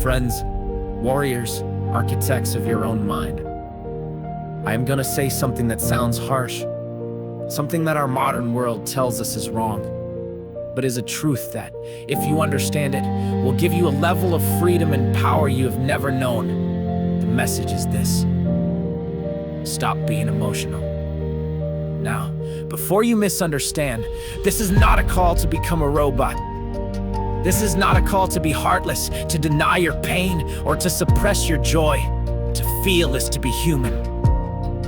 Friends, warriors, architects of your own mind. I am gonna say something that sounds harsh, something that our modern world tells us is wrong, but is a truth that, if you understand it, will give you a level of freedom and power you have never known. The message is this: stop being emotional. Now, before you misunderstand, this is not a call to become a robot. This is not a call to be heartless, to deny your pain, or to suppress your joy. To feel is to be human.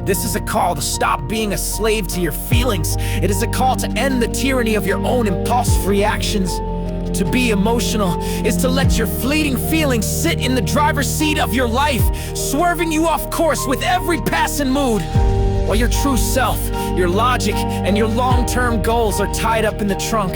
This is a call to stop being a slave to your feelings. It is a call to end the tyranny of your own impulsive reactions. To be emotional is to let your fleeting feelings sit in the driver's seat of your life, swerving you off course with every passing mood. While your true self, your logic, and your long-term goals are tied up in the trunk.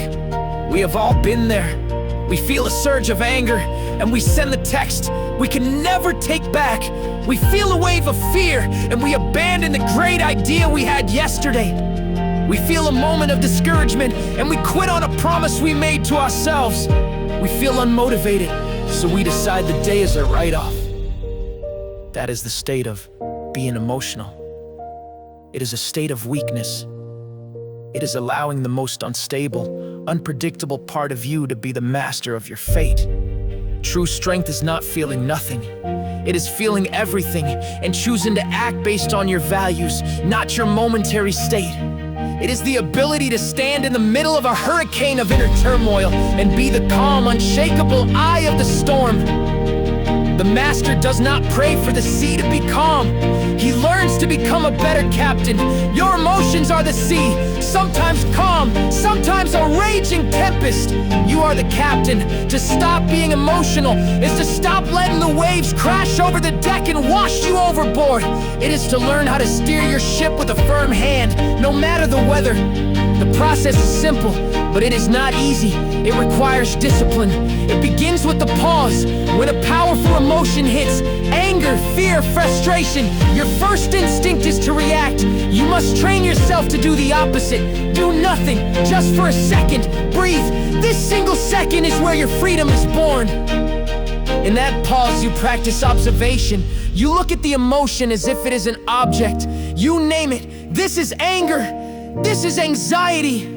We have all been there. We feel a surge of anger, and we send the text we can never take back. We feel a wave of fear, and we abandon the great idea we had yesterday. We feel a moment of discouragement, and we quit on a promise we made to ourselves. We feel unmotivated, so we decide the day is a write-off. That is the state of being emotional. It is a state of weakness. It is allowing the most unstable, unpredictable part of you to be the master of your fate. True strength is not feeling nothing. It is feeling everything and choosing to act based on your values, not your momentary state. It is the ability to stand in the middle of a hurricane of inner turmoil and be the calm, unshakable eye of the storm. The master does not pray for the sea to be calm. He learns to become a better captain. Your emotions are the sea, sometimes calm, sometimes a raging tempest. You are the captain. To stop being emotional is to stop letting the waves crash over the deck and wash you overboard. It is to learn how to steer your ship with a firm hand, no matter the weather. The process is simple, but it is not easy. It requires discipline. It begins with the pause. When a powerful emotion hits, anger, fear, frustration, your first instinct is to react. You must train yourself to do the opposite. Do nothing, just for a second. Breathe. This single second is where your freedom is born. In that pause, you practice observation. You look at the emotion as if it is an object. You name it. This is anger. This is anxiety.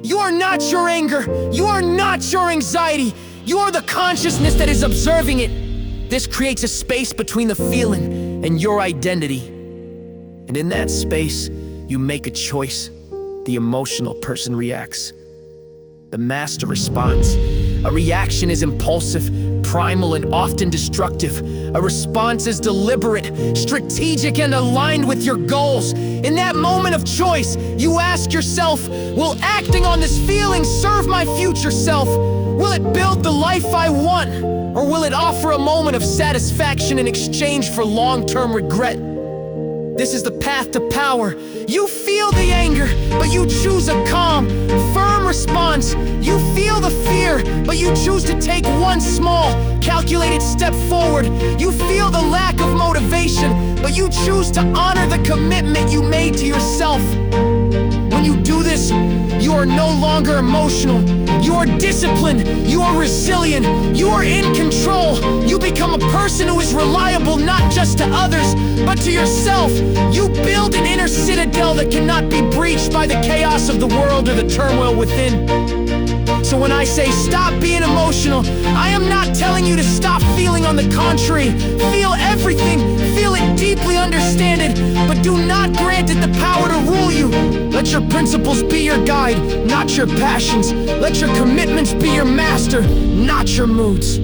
You are not your anger. You are not your anxiety. You are the consciousness that is observing it. This creates a space between the feeling and your identity. And in that space, you make a choice. The emotional person reacts. The master responds. A reaction is impulsive, primal, and often destructive. A response is deliberate, strategic, and aligned with your goals. In that moment of choice, you ask yourself, will acting on this feeling serve my future self? Will it build the life I want? Or will it offer a moment of satisfaction in exchange for long-term regret? This is the path to power. You feel the anger, but you choose a calm, firm response. You feel the fear, but you choose to take one small, calculated step forward. You feel the lack of motivation, but you choose to honor the commitment you made to yourself. When you do this, you are no longer emotional. You are disciplined. You are resilient. You are in control. You become a person who is reliable not just to others, but to yourself. You build an inner citadel that cannot be breached by the chaos of the world or the turmoil within. So when I say stop being emotional, I am not telling you to stop feeling. On the contrary, feel everything, feel it deeply, understand it, but do not grant it the power to rule you. Let your principles be your guide, not your passions. Let your commitments be your master, not your moods.